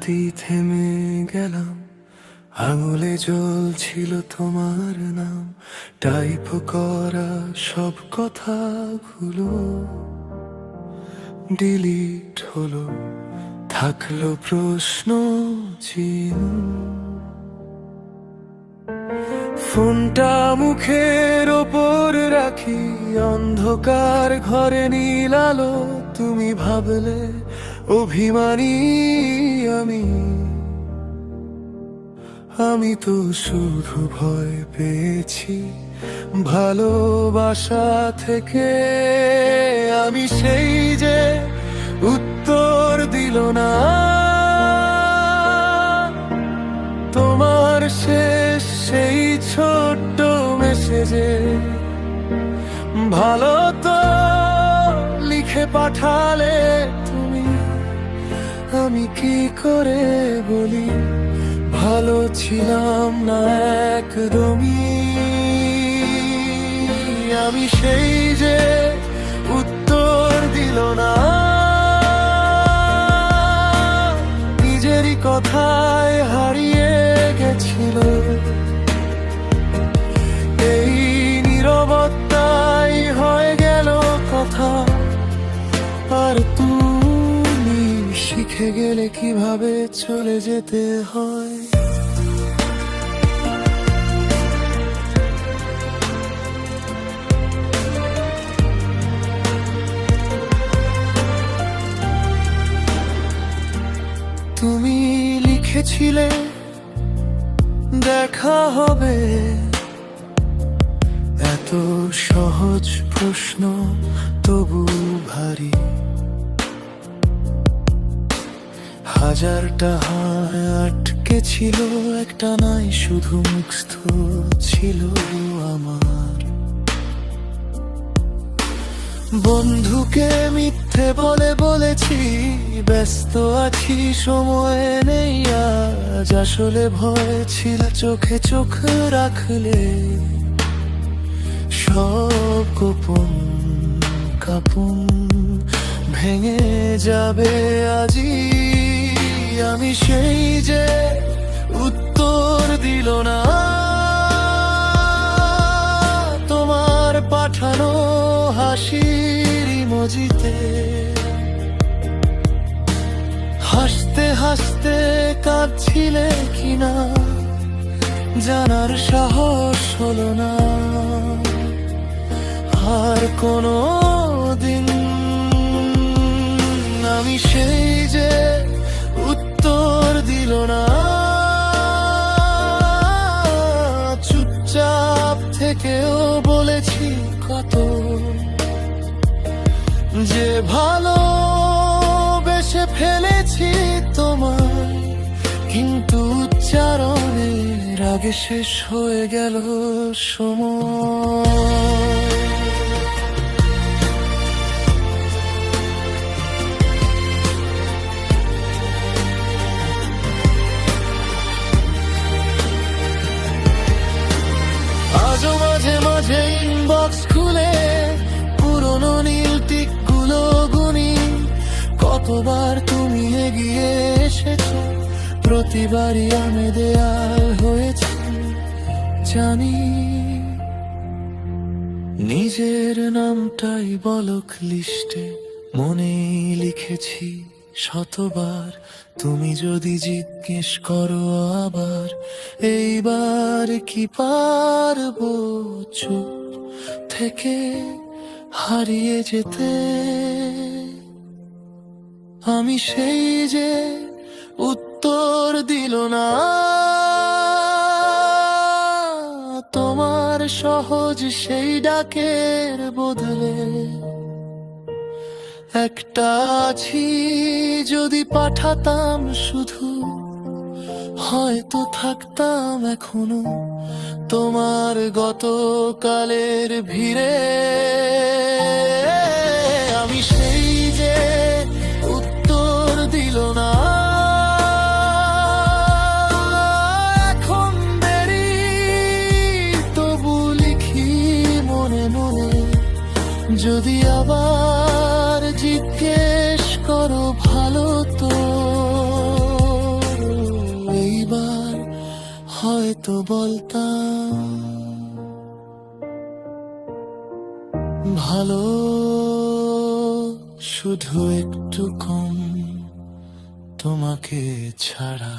হঠাৎই থেমে গেলাম, আঙুলে জ্বলছিল তোমার নাম। টাইপ করা সব কথাগুলো ডিলিট হলো, থাকলো প্রশ্ন চিহ্ন। ফোনটা মুখের ওপর রাখি, অন্ধকার ঘরে নীল আলো। তুমি ভাবলে অভিমানী আমি তো শুধু ভয় পেয়েছি ভালোবাসা থেকে। আমি সেই যে উত্তর দিল না তোমার শেষ সেই ছোট্ট মেসেজে। ভালো তো লিখে পাঠালে তুমি, আমি কি করে বলি ভালো ছিলাম না একদমই। আমি সেই যে উত্তর দিল না নিজেরই কথায় হারিয়ে গেছিল। এই নীরবতাই হয়ে গেল কথা, আর তুমি শিখে গেলে কিভাবে চলে যেতে হয়। তুমি লিখেছিলে দেখা হবে, এত সহজ প্রশ্ন তবু ভারী। হাজারটা হায় আটকে ছিল, একটা নাই শুধু মুক্ত ছিল আমার। বন্ধুকে মিথ্যে বলেছি ব্যস্ত আছি, সময় নেই আজ। আসলে ভয় ছিল চোখে চোখ রাখলে সব গোপন কাপন ভেঙে যাবে আজই। আমি সেই যে উত্তর দিল না তোমার পাঠানো হাসির ইমোজিতে। হাসতে হাসতে কাঁদছিলে কিনা জানার সাহস হলো না। আর কোনো দিন আমি সেই যে উত্তর দিল না চুপচাপ থেকেও বলেছি কত, যে ভালো বেসে ফেলেছি তোমায়। কিন্তু উচ্চারণের আগে শেষ হয়ে গেল সময়। আজও মাঝে মাঝে ইনবক্স খুলে পুরনো নীল টিক গুলো গুনি। কতবার তুমি এগিয়ে এসেছো, প্রতিবারই আমি দেয়াল হয়েছি জানি। নিজের নামটাই বলক লিস্টে মনেই লিখেছি শতবার। তুমি যদি জিজ্ঞেস করো আবার, এইবার কি পারবো চুপ থেকে হারিয়ে যেতে। আমি সেই যে উত্তর দিল না তোমার সহজ সেই ডাকের বদলে। একটা আছি যদি পাঠাতাম শুধু, হয়তো থাকতাম এখনো তোমার গতকালের ভিড়ে। আমি সেই যে উত্তর দিল না এখন দেরি, তবু লিখি মনে মনে। যদি আবার জিজ্ঞেস করো ভালো তো তো বলতাম ভালো শুধু একটু কম তোমাকে ছাড়া।